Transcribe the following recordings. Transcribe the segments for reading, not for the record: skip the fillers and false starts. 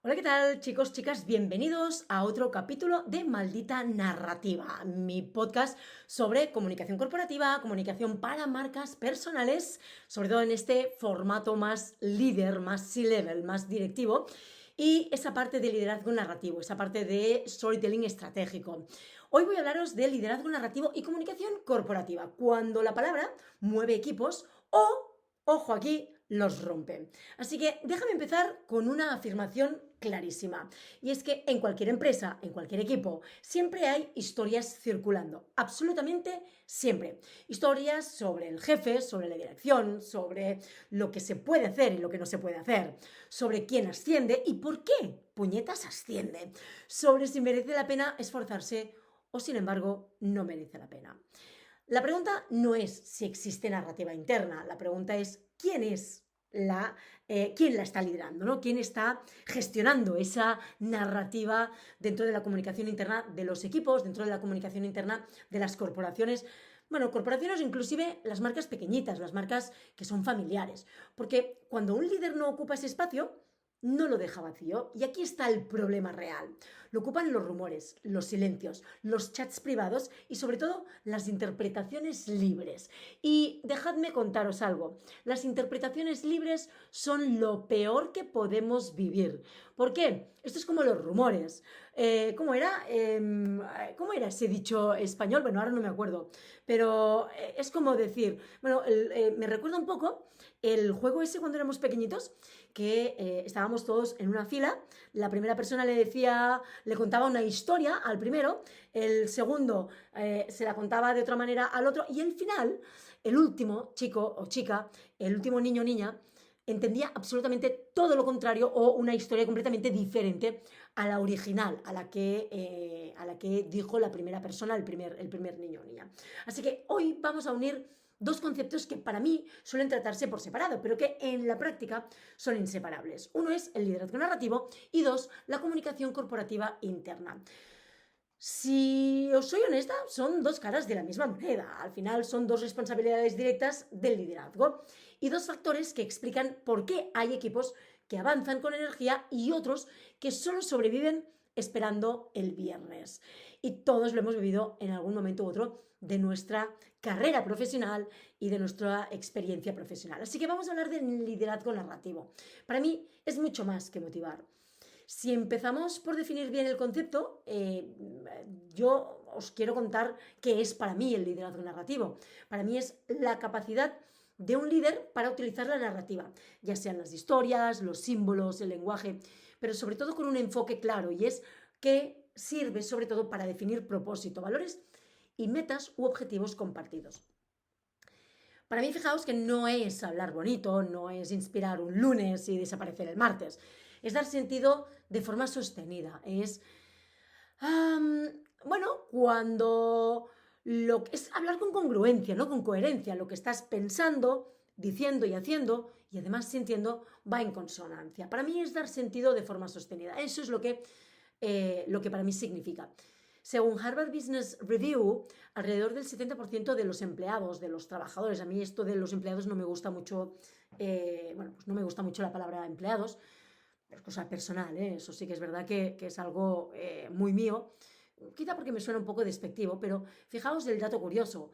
Hola, ¿qué tal, chicos, chicas? Bienvenidos a otro capítulo de Maldita Narrativa, mi podcast sobre comunicación corporativa, comunicación para marcas personales, sobre todo en este formato más líder, más C-level, más directivo, y esa parte de liderazgo narrativo, esa parte de storytelling estratégico. Hoy voy a hablaros de liderazgo narrativo y comunicación corporativa, cuando la palabra mueve equipos o, ojo aquí, los rompe. Así que déjame empezar con una afirmación clarísima. Y es que en cualquier empresa, en cualquier equipo, siempre hay historias circulando. Absolutamente siempre. Historias sobre el jefe, sobre la dirección, sobre lo que se puede hacer y lo que no se puede hacer, sobre quién asciende y por qué puñetas asciende, sobre si merece la pena esforzarse o sin embargo no merece la pena. La pregunta no es si existe narrativa interna, la pregunta es quién la está liderando, ¿no? ¿Quién está gestionando esa narrativa dentro de la comunicación interna de los equipos, dentro de la comunicación interna de las corporaciones? Bueno, corporaciones, inclusive las marcas pequeñitas, las marcas que son familiares. Porque cuando un líder no ocupa ese espacio, no lo deja vacío. Y aquí está el problema real. Lo ocupan los rumores, los silencios, los chats privados y sobre todo las interpretaciones libres. Y dejadme contaros algo. Las interpretaciones libres son lo peor que podemos vivir. ¿Por qué? Esto es como los rumores. ¿Cómo era ese dicho español? Bueno, ahora no me acuerdo. Pero es como decir, bueno, me recuerda un poco el juego ese cuando éramos pequeñitos, que estábamos todos en una fila, la primera persona le contaba una historia al primero, el segundo se la contaba de otra manera al otro y al final el último chico o chica, el último niño o niña, entendía absolutamente todo lo contrario o una historia completamente diferente a la original, a la que dijo la primera persona, el primer niño o niña. Así que hoy vamos a unir dos conceptos que para mí suelen tratarse por separado, pero que en la práctica son inseparables. Uno es el liderazgo narrativo y dos, la comunicación corporativa interna. Si os soy honesta, son dos caras de la misma moneda. Al final son dos responsabilidades directas del liderazgo y dos factores que explican por qué hay equipos que avanzan con energía y otros que solo sobreviven esperando el viernes. Y todos lo hemos vivido en algún momento u otro de nuestra carrera profesional y de nuestra experiencia profesional. Así que vamos a hablar del liderazgo narrativo. Para mí es mucho más que motivar. Si empezamos por definir bien el concepto, yo os quiero contar qué es para mí el liderazgo narrativo. Para mí es la capacidad de un líder para utilizar la narrativa, ya sean las historias, los símbolos, el lenguaje, pero sobre todo con un enfoque claro y es que sirve sobre todo para definir propósito, valores y metas u objetivos compartidos. Para mí, fijaos que no es hablar bonito, no es inspirar un lunes y desaparecer el martes. Es dar sentido de forma sostenida. Es, bueno, cuando es hablar con congruencia, ¿no? Con coherencia. Lo que estás pensando, diciendo y haciendo y además sintiendo va en consonancia. Para mí es dar sentido de forma sostenida. Eso es lo que para mí significa. Según Harvard Business Review, alrededor del 70% de los empleados, de los trabajadores, a mí esto de los empleados no me gusta mucho, pues no me gusta mucho la palabra empleados, es cosa personal, eso sí que es verdad que es algo muy mío, quizá porque me suena un poco despectivo, pero fijaos el dato curioso,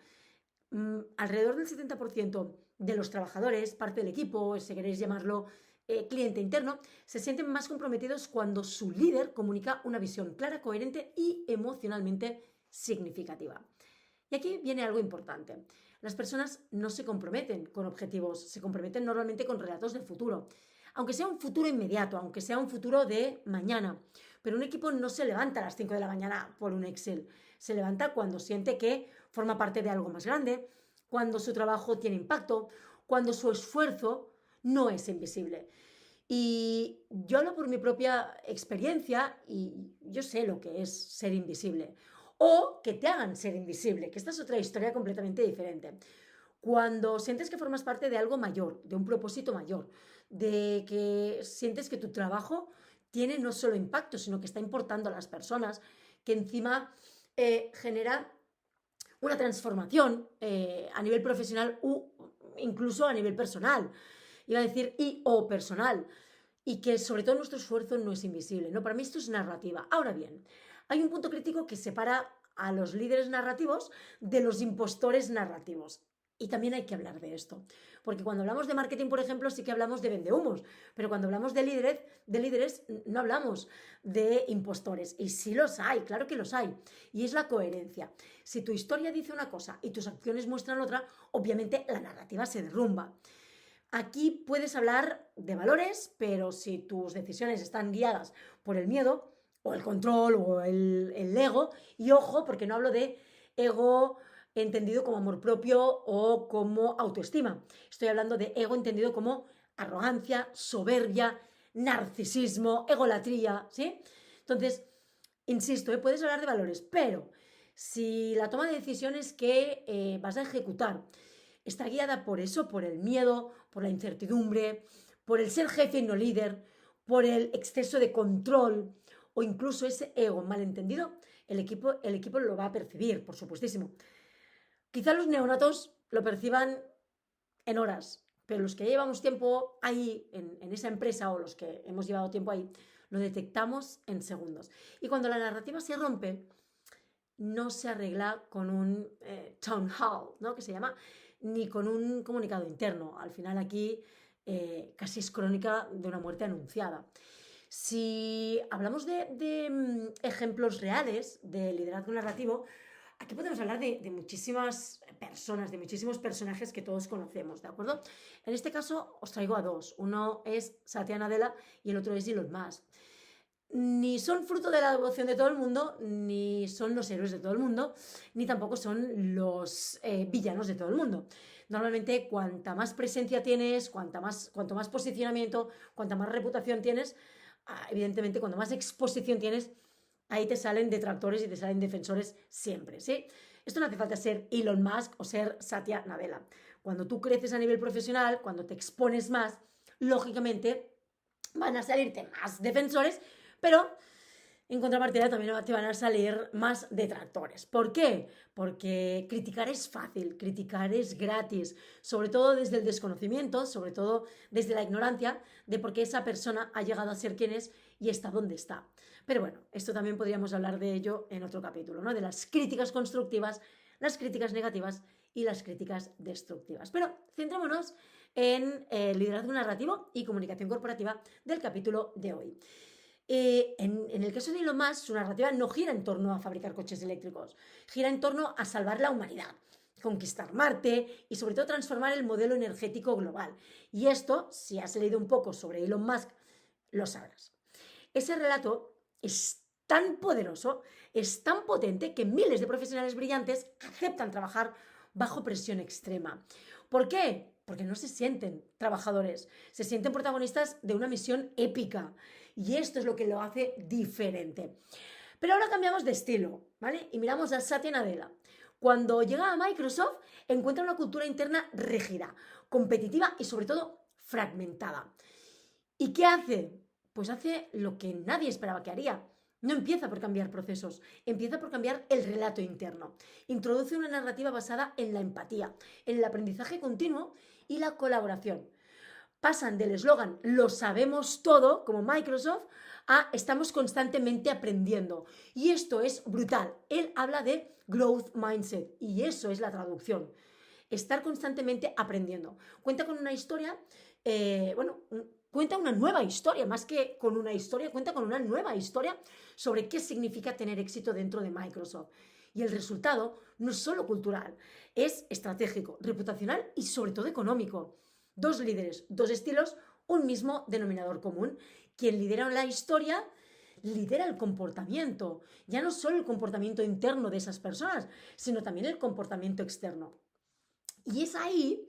alrededor del 70% de los trabajadores, parte del equipo, si queréis llamarlo cliente interno, se sienten más comprometidos cuando su líder comunica una visión clara, coherente y emocionalmente significativa. Y aquí viene algo importante. Las personas no se comprometen con objetivos, se comprometen normalmente con relatos del futuro. Aunque sea un futuro inmediato, aunque sea un futuro de mañana. Pero un equipo no se levanta a las 5 de la mañana por un Excel. Se levanta cuando siente que forma parte de algo más grande, cuando su trabajo tiene impacto, cuando su esfuerzo no es invisible. Y yo hablo por mi propia experiencia y yo sé lo que es ser invisible. O que te hagan ser invisible, que esta es otra historia completamente diferente. Cuando sientes que formas parte de algo mayor, de un propósito mayor, de que sientes que tu trabajo tiene no solo impacto, sino que está importando a las personas, que encima genera una transformación a nivel profesional o incluso a nivel personal. Iba a decir y o personal. y que sobre todo nuestro esfuerzo no es invisible, ¿no? Para mí esto es narrativa. Ahora bien, hay un punto crítico que separa a los líderes narrativos de los impostores narrativos. Y también hay que hablar de esto, porque cuando hablamos de marketing, por ejemplo, sí que hablamos de vendehumos, pero cuando hablamos de líderes no hablamos de impostores. Y sí los hay, claro que los hay. Y es la coherencia. Si tu historia dice una cosa y tus acciones muestran otra, obviamente la narrativa se derrumba. Aquí puedes hablar de valores, pero si tus decisiones están guiadas por el miedo o el control o el ego, y ojo, porque no hablo de ego entendido como amor propio o como autoestima. Estoy hablando de ego entendido como arrogancia, soberbia, narcisismo, egolatría, ¿sí? Entonces, insisto, puedes hablar de valores, pero si la toma de decisiones que vas a ejecutar está guiada por eso, por el miedo, por la incertidumbre, por el ser jefe y no líder, por el exceso de control o incluso ese ego malentendido, el equipo lo va a percibir, por supuestísimo. Quizá los neonatos lo perciban en horas, pero los que llevamos tiempo ahí, en esa empresa, o los que hemos llevado tiempo ahí, lo detectamos en segundos. Y cuando la narrativa se rompe, no se arregla con un town hall, ¿no? Que se llama, ni con un comunicado interno. Al final aquí casi es crónica de una muerte anunciada. Si hablamos de ejemplos reales de liderazgo narrativo, aquí podemos hablar de muchísimas personas, de muchísimos personajes que todos conocemos, ¿de acuerdo? En este caso os traigo a dos. Uno es Satya Nadella y el otro es Elon Musk. Ni son fruto de la devoción de todo el mundo, ni son los héroes de todo el mundo, ni tampoco son los villanos de todo el mundo. Normalmente, cuanta más presencia tienes, cuanto más posicionamiento, cuanta más reputación tienes, evidentemente, cuanto más exposición tienes, ahí te salen detractores y te salen defensores siempre, ¿sí? Esto no hace falta ser Elon Musk o ser Satya Nadella. Cuando tú creces a nivel profesional, cuando te expones más, lógicamente van a salirte más defensores, pero en contrapartida también te van a salir más detractores. ¿Por qué? Porque criticar es fácil, criticar es gratis, sobre todo desde el desconocimiento, sobre todo desde la ignorancia de por qué esa persona ha llegado a ser quien es y está donde está. Pero bueno, esto también podríamos hablar de ello en otro capítulo, ¿no? De las críticas constructivas, las críticas negativas y las críticas destructivas. Pero centrémonos en liderazgo narrativo y comunicación corporativa del capítulo de hoy. En el caso de Elon Musk, su narrativa no gira en torno a fabricar coches eléctricos, gira en torno a salvar la humanidad, conquistar Marte y sobre todo transformar el modelo energético global. Y esto, si has leído un poco sobre Elon Musk, lo sabrás. Ese relato es tan poderoso, es tan potente, que miles de profesionales brillantes aceptan trabajar bajo presión extrema. ¿Por qué? Porque no se sienten trabajadores, se sienten protagonistas de una misión épica. Y esto es lo que lo hace diferente. Pero ahora cambiamos de estilo, ¿vale? Y miramos a Satya Nadella. Cuando llega a Microsoft, encuentra una cultura interna rígida, competitiva y sobre todo fragmentada. ¿Y qué hace? Pues hace lo que nadie esperaba que haría. No empieza por cambiar procesos, empieza por cambiar el relato interno. Introduce una narrativa basada en la empatía, en el aprendizaje continuo y la colaboración. Pasan del eslogan "lo sabemos todo", como Microsoft, a "estamos constantemente aprendiendo". Y esto es brutal. Él habla de growth mindset y eso es la traducción. Estar constantemente aprendiendo. Cuenta con una historia, cuenta una nueva historia, más que con una historia, cuenta con una nueva historia sobre qué significa tener éxito dentro de Microsoft. Y el resultado no es solo cultural, es estratégico, reputacional y sobre todo económico. Dos líderes, dos estilos, un mismo denominador común. Quien lidera la historia lidera el comportamiento, ya no solo el comportamiento interno de esas personas, sino también el comportamiento externo. Y es ahí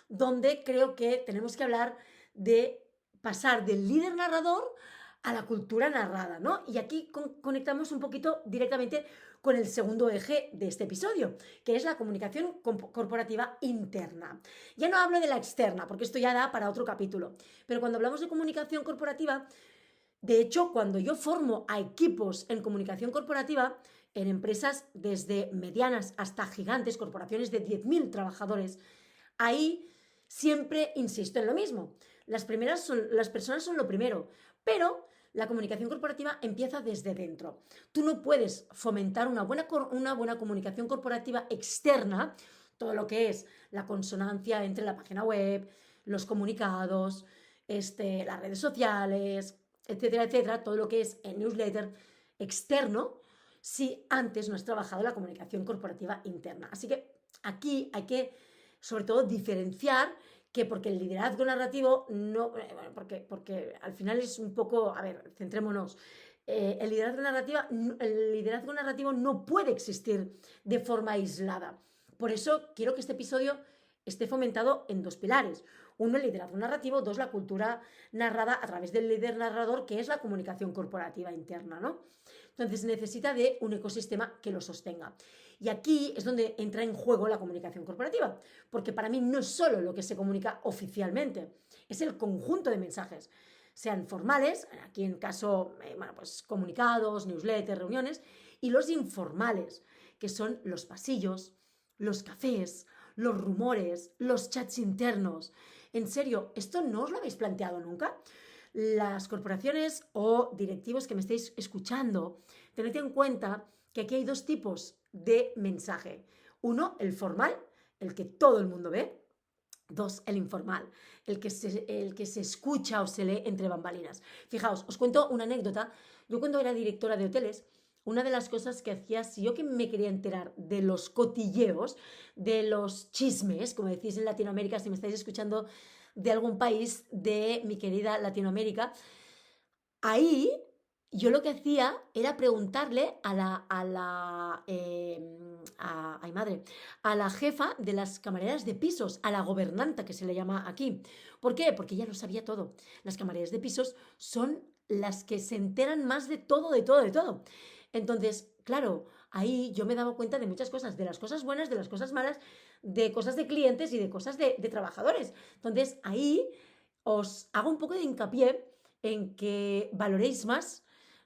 donde creo que tenemos que hablar de pasar del líder narrador a la cultura narrada, ¿no? Y aquí conectamos un poquito directamente con el segundo eje de este episodio, que es la comunicación corporativa interna. Ya no hablo de la externa, porque esto ya da para otro capítulo, pero cuando hablamos de comunicación corporativa, de hecho, cuando yo formo a equipos en comunicación corporativa, en empresas desde medianas hasta gigantes, corporaciones de 10.000 trabajadores, ahí siempre insisto en lo mismo. las personas son lo primero, pero la comunicación corporativa empieza desde dentro. Tú no puedes fomentar una buena comunicación corporativa externa, todo lo que es la consonancia entre la página web, los comunicados, las redes sociales, etcétera, etcétera, todo lo que es el newsletter externo, si antes no has trabajado la comunicación corporativa interna. Así que aquí hay que, sobre todo, diferenciar que porque el liderazgo narrativo no, porque al final es un poco, a ver, centrémonos, el liderazgo narrativo no puede existir de forma aislada. Por eso quiero que este episodio esté fomentado en dos pilares. Uno, el liderazgo narrativo. Dos, la cultura narrada a través del líder narrador, que es la comunicación corporativa interna, ¿no? Entonces necesita de un ecosistema que lo sostenga. Y aquí es donde entra en juego la comunicación corporativa, porque para mí no es solo lo que se comunica oficialmente, es el conjunto de mensajes, sean formales, aquí en caso, pues comunicados, newsletters, reuniones, y los informales, que son los pasillos, los cafés, los rumores, los chats internos. En serio, ¿esto no os lo habéis planteado nunca? Las corporaciones o directivos que me estéis escuchando, tened en cuenta que aquí hay dos tipos de mensaje. Uno, el formal, el que todo el mundo ve. Dos, el informal, el que se escucha o se lee entre bambalinas. Fijaos, os cuento una anécdota. Yo cuando era directora de hoteles, una de las cosas que hacía, si yo que me quería enterar de los cotilleos, de los chismes, como decís en Latinoamérica, si me estáis escuchando de algún país de mi querida Latinoamérica, ahí yo lo que hacía era preguntarle a la jefa de las camareras de pisos, a la gobernanta que se le llama aquí. ¿Por qué? Porque ella lo sabía todo. Las camareras de pisos son las que se enteran más de todo, de todo, de todo. Entonces, claro, ahí yo me daba cuenta de muchas cosas, de las cosas buenas, de las cosas malas, de cosas de clientes y de cosas de trabajadores. Entonces, ahí os hago un poco de hincapié en que valoréis más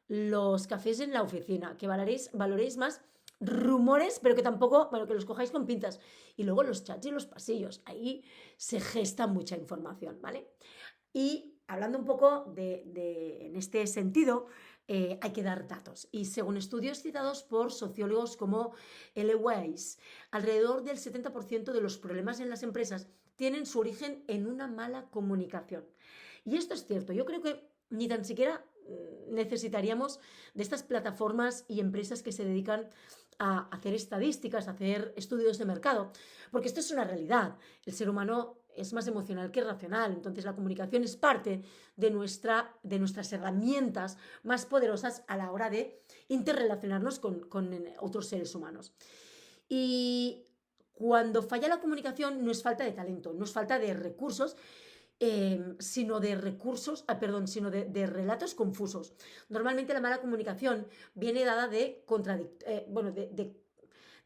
los cafés en la oficina, que valoréis más rumores, pero que tampoco, bueno, que los cojáis con pinzas. Y luego los chats y los pasillos, ahí se gesta mucha información, ¿vale? Y hablando un poco en este sentido, hay que dar datos. Y según estudios citados por sociólogos como L. Weiss, alrededor del 70% de los problemas en las empresas tienen su origen en una mala comunicación. Y esto es cierto. Yo creo que ni tan siquiera necesitaríamos de estas plataformas y empresas que se dedican a hacer estadísticas, a hacer estudios de mercado, porque esto es una realidad. El ser humano es más emocional que racional, entonces la comunicación es parte de nuestras herramientas más poderosas a la hora de interrelacionarnos con otros seres humanos. Y cuando falla la comunicación no es falta de talento, no es falta de recursos, sino de relatos confusos. Normalmente la mala comunicación viene dada de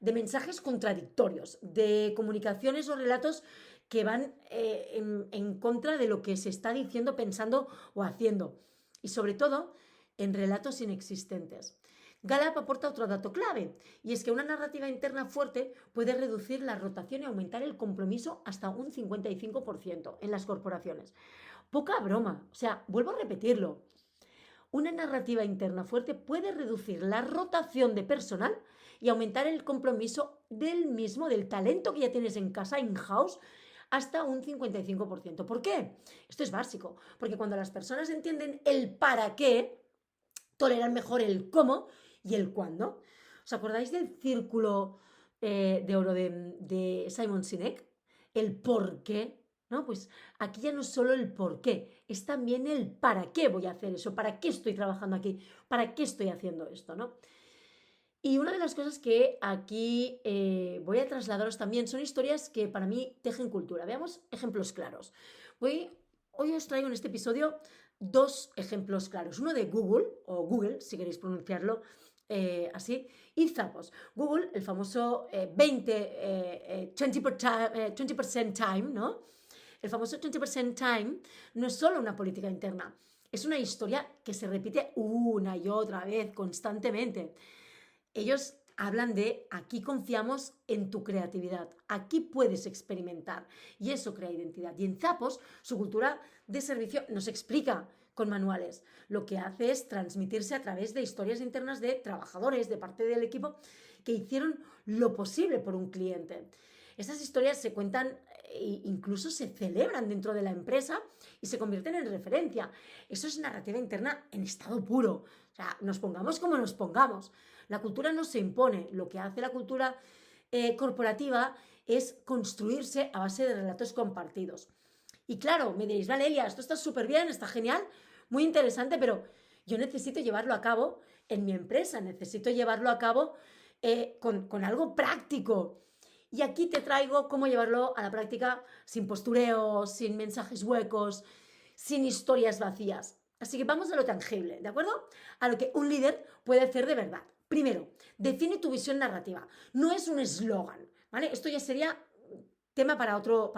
mensajes contradictorios, de comunicaciones o relatos que van en contra de lo que se está diciendo, pensando o haciendo. Y sobre todo, en relatos inexistentes. Gallup aporta otro dato clave, y es que una narrativa interna fuerte puede reducir la rotación y aumentar el compromiso hasta un 55% en las corporaciones. Poca broma, o sea, vuelvo a repetirlo. Una narrativa interna fuerte puede reducir la rotación de personal y aumentar el compromiso del talento que ya tienes en casa, in-house, hasta un 55%. ¿Por qué? Esto es básico, porque cuando las personas entienden el para qué, toleran mejor el cómo y el cuándo. ¿Os acordáis del círculo de oro de Simon Sinek? El por qué, ¿no? Pues aquí ya no es solo el por qué, es también el para qué voy a hacer eso, para qué estoy trabajando aquí, para qué estoy haciendo esto, ¿no? Y una de las cosas que aquí voy a trasladaros también son historias que para mí tejen cultura. Veamos ejemplos claros. Hoy os traigo en este episodio dos ejemplos claros. Uno de Google, o Google, si queréis pronunciarlo así, y Zappos. Google, el famoso 20% time, ¿no? El famoso 20% time no es solo una política interna, es una historia que se repite una y otra vez constantemente. Ellos hablan de aquí confiamos en tu creatividad, aquí puedes experimentar y eso crea identidad. Y en Zappos su cultura de servicio no se explica con manuales. Lo que hace es transmitirse a través de historias internas de trabajadores, de parte del equipo, que hicieron lo posible por un cliente. Esas historias se cuentan e incluso se celebran dentro de la empresa y se convierten en referencia. Eso es narrativa interna en estado puro. O sea, nos pongamos como nos pongamos. La cultura no se impone. Lo que hace la cultura corporativa es construirse a base de relatos compartidos. Y claro, me diréis, vale, Elia, esto está súper bien, está genial, muy interesante, pero yo necesito llevarlo a cabo en mi empresa, necesito llevarlo a cabo con algo práctico. Y aquí te traigo cómo llevarlo a la práctica sin postureo, sin mensajes huecos, sin historias vacías. Así que vamos a lo tangible, ¿de acuerdo? A lo que un líder puede hacer de verdad. Primero, define tu visión narrativa. No es un eslogan, ¿vale? Esto ya sería tema para otro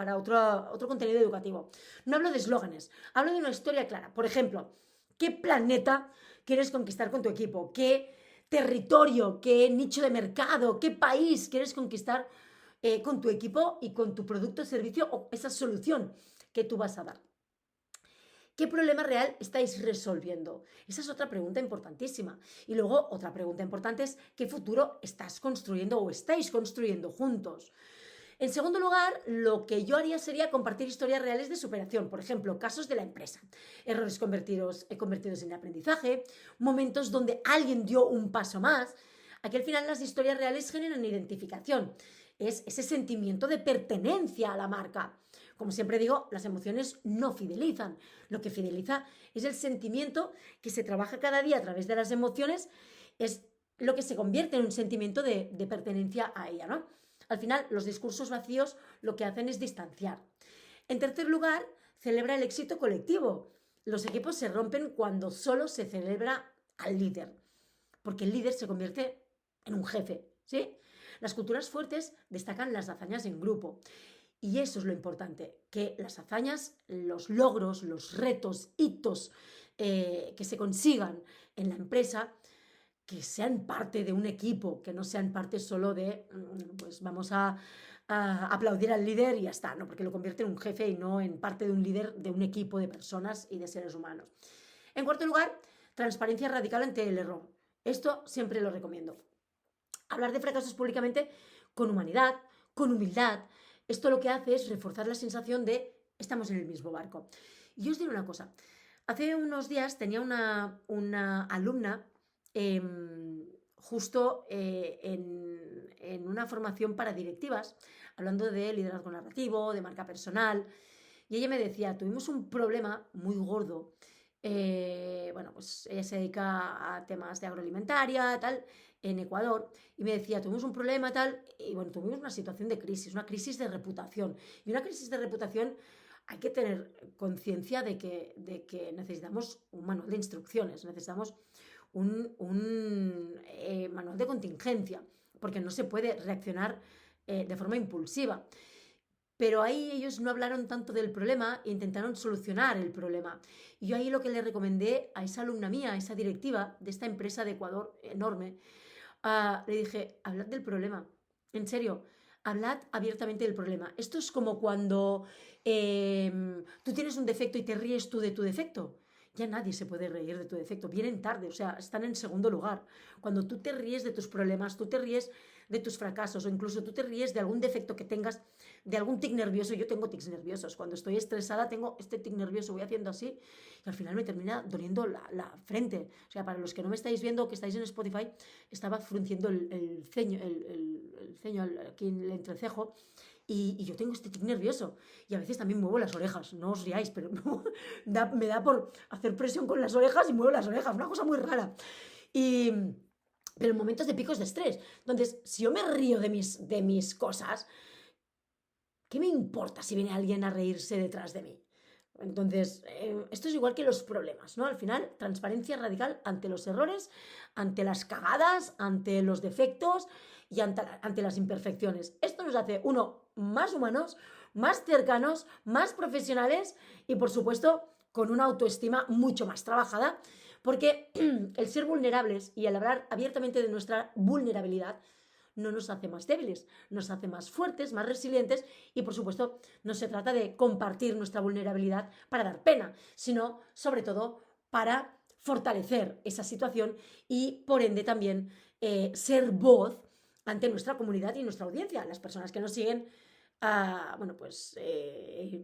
contenido educativo. No hablo de eslóganes, hablo de una historia clara. Por ejemplo, ¿qué planeta quieres conquistar con tu equipo? ¿Qué territorio, qué nicho de mercado, qué país quieres conquistar con tu equipo y con tu producto o servicio o esa solución que tú vas a dar? ¿Qué problema real estáis resolviendo? Esa es otra pregunta importantísima. Y luego otra pregunta importante es ¿qué futuro estás construyendo o estáis construyendo juntos? En segundo lugar, lo que yo haría sería compartir historias reales de superación, por ejemplo, casos de la empresa, errores convertidos en aprendizaje, momentos donde alguien dio un paso más. Aquí al final las historias reales generan identificación, es ese sentimiento de pertenencia a la marca. Como siempre digo, las emociones no fidelizan, lo que fideliza es el sentimiento que se trabaja cada día a través de las emociones, es lo que se convierte en un sentimiento de pertenencia a ella, ¿no? Al final, los discursos vacíos lo que hacen es distanciar. En tercer lugar, celebra el éxito colectivo. Los equipos se rompen cuando solo se celebra al líder, porque el líder se convierte en un jefe, ¿sí? Las culturas fuertes destacan las hazañas en grupo. Y eso es lo importante, que las hazañas, los logros, los retos, hitos que se consigan en la empresa, que sean parte de un equipo, que no sean parte solo de, pues vamos a aplaudir al líder y ya está, ¿no? Porque lo convierte en un jefe y no en parte de un líder de un equipo de personas y de seres humanos. En cuarto lugar, transparencia radical ante el error. Esto siempre lo recomiendo. Hablar de fracasos públicamente con humanidad, con humildad. Esto lo que hace es reforzar la sensación de estamos en el mismo barco. Y os diré una cosa. Hace unos días tenía una alumna justo en una formación para directivas, hablando de liderazgo narrativo, de marca personal, y ella me decía, tuvimos un problema muy gordo. Bueno, pues ella se dedica a temas de agroalimentaria, tal, en Ecuador, y me decía, tuvimos un problema, tal, y bueno, tuvimos una situación de crisis, una crisis de reputación, y una crisis de reputación hay que tener conciencia de que necesitamos un manual de instrucciones, necesitamos un manual de contingencia, porque no se puede reaccionar de forma impulsiva. Pero ahí ellos no hablaron tanto del problema e intentaron solucionar el problema. Y yo ahí lo que le recomendé a esa alumna mía, a esa directiva de esta empresa de Ecuador enorme, le dije, hablad del problema, en serio, hablad abiertamente del problema. Esto es como cuando tú tienes un defecto y te ríes tú de tu defecto. Ya nadie se puede reír de tu defecto, vienen tarde, o sea, están en segundo lugar. Cuando tú te ríes de tus problemas, tú te ríes de tus fracasos o incluso tú te ríes de algún defecto que tengas, de algún tic nervioso. Yo tengo tics nerviosos, cuando estoy estresada tengo este tic nervioso, voy haciendo así y al final me termina doliendo la frente. O sea, para los que no me estáis viendo, que estáis en Spotify, estaba frunciendo el ceño, el ceño aquí en el entrecejo. Y yo tengo este tic nervioso y a veces también muevo las orejas, no os riáis, pero me da por hacer presión con las orejas y muevo las orejas, una cosa muy rara. Pero en momentos de picos de estrés. Entonces, si yo me río de mis cosas, ¿qué me importa si viene alguien a reírse detrás de mí? Entonces, esto es igual que los problemas, ¿no? Al final, transparencia radical ante los errores, ante las cagadas, ante los defectos y ante las imperfecciones. Esto nos hace, uno, más humanos, más cercanos, más profesionales y, por supuesto, con una autoestima mucho más trabajada, porque el ser vulnerables y el hablar abiertamente de nuestra vulnerabilidad no nos hace más débiles, nos hace más fuertes, más resilientes y, por supuesto, no se trata de compartir nuestra vulnerabilidad para dar pena, sino, sobre todo, para fortalecer esa situación y, por ende, también ser voz ante nuestra comunidad y nuestra audiencia. Las personas que nos siguen, bueno, pues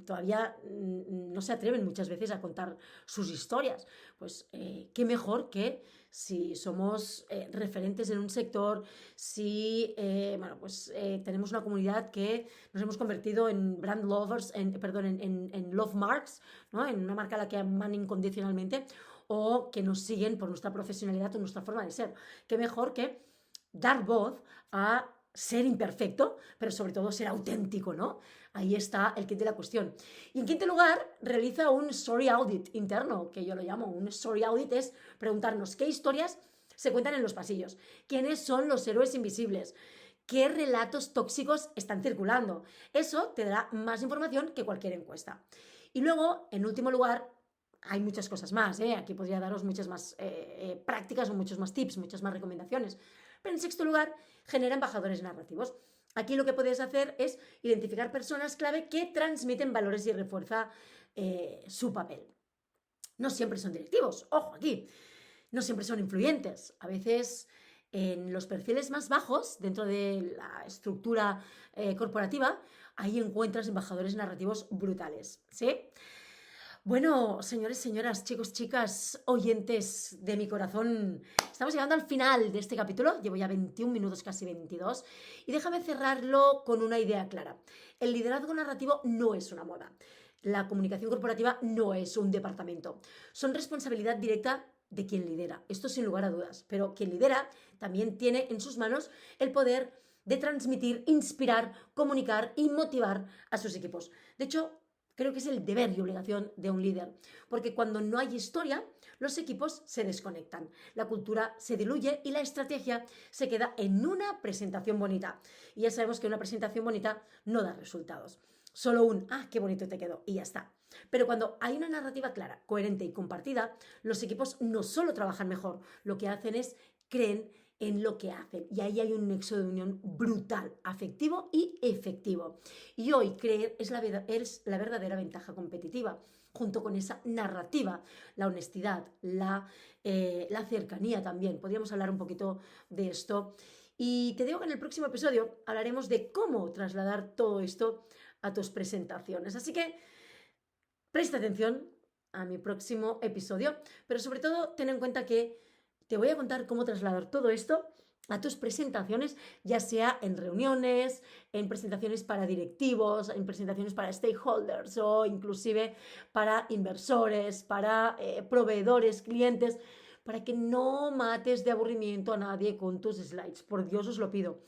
todavía no se atreven muchas veces a contar sus historias. Pues qué mejor que si somos referentes en un sector, si bueno, pues, tenemos una comunidad que nos hemos convertido en brand lovers, en love marks, ¿no? En una marca a la que aman incondicionalmente, o que nos siguen por nuestra profesionalidad o nuestra forma de ser. Qué mejor que dar voz a ser imperfecto, pero sobre todo ser auténtico, ¿no? Ahí está el kit de la cuestión. Y en quinto lugar, realiza un story audit interno, que yo lo llamo. Un story audit es preguntarnos qué historias se cuentan en los pasillos, quiénes son los héroes invisibles, qué relatos tóxicos están circulando. Eso te dará más información que cualquier encuesta. Y luego, en último lugar, hay muchas cosas más, ¿eh? Aquí podría daros muchas más prácticas o muchos más tips, muchas más recomendaciones. Pero en sexto lugar, genera embajadores narrativos. Aquí lo que puedes hacer es identificar personas clave que transmiten valores y refuerza su papel. No siempre son directivos, ojo aquí, no siempre son influyentes. A veces en los perfiles más bajos, dentro de la estructura corporativa, ahí encuentras embajadores narrativos brutales, ¿sí? Bueno, señores, señoras, chicos, chicas, oyentes de mi corazón, estamos llegando al final de este capítulo. Llevo ya 21 minutos, casi 22, y déjame cerrarlo con una idea clara. El liderazgo narrativo no es una moda. La comunicación corporativa no es un departamento. Son responsabilidad directa de quien lidera, esto sin lugar a dudas, pero quien lidera también tiene en sus manos el poder de transmitir, inspirar, comunicar y motivar a sus equipos. De hecho, creo que es el deber y obligación de un líder, porque cuando no hay historia, los equipos se desconectan, la cultura se diluye y la estrategia se queda en una presentación bonita. Y ya sabemos que una presentación bonita no da resultados. Solo qué bonito te quedó y ya está. Pero cuando hay una narrativa clara, coherente y compartida, los equipos no solo trabajan mejor, lo que hacen es creen en lo que hacen. Y ahí hay un nexo de unión brutal, afectivo y efectivo. Y hoy creer es la verdadera ventaja competitiva, junto con esa narrativa, la honestidad, la cercanía también. Podríamos hablar un poquito de esto. Y te digo que en el próximo episodio hablaremos de cómo trasladar todo esto a tus presentaciones. Así que presta atención a mi próximo episodio, pero sobre todo ten en cuenta que te voy a contar cómo trasladar todo esto a tus presentaciones, ya sea en reuniones, en presentaciones para directivos, en presentaciones para stakeholders o inclusive para inversores, para proveedores, clientes, para que no mates de aburrimiento a nadie con tus slides. Por Dios os lo pido.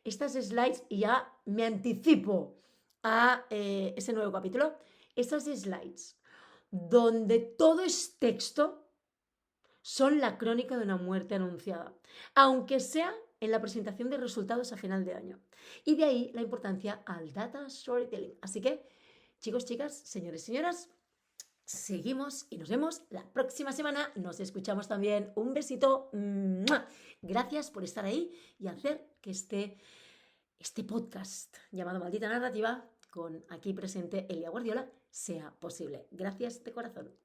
Estas slides, y ya me anticipo a ese nuevo capítulo, estas slides donde todo es texto, son la crónica de una muerte anunciada, aunque sea en la presentación de resultados a final de año. Y de ahí la importancia al data storytelling. Así que, chicos, chicas, señores, señoras, seguimos y nos vemos la próxima semana. Nos escuchamos también. Un besito. ¡Mua! Gracias por estar ahí y hacer que este podcast llamado Maldita Narrativa, con aquí presente Elia Guardiola, sea posible. Gracias de corazón.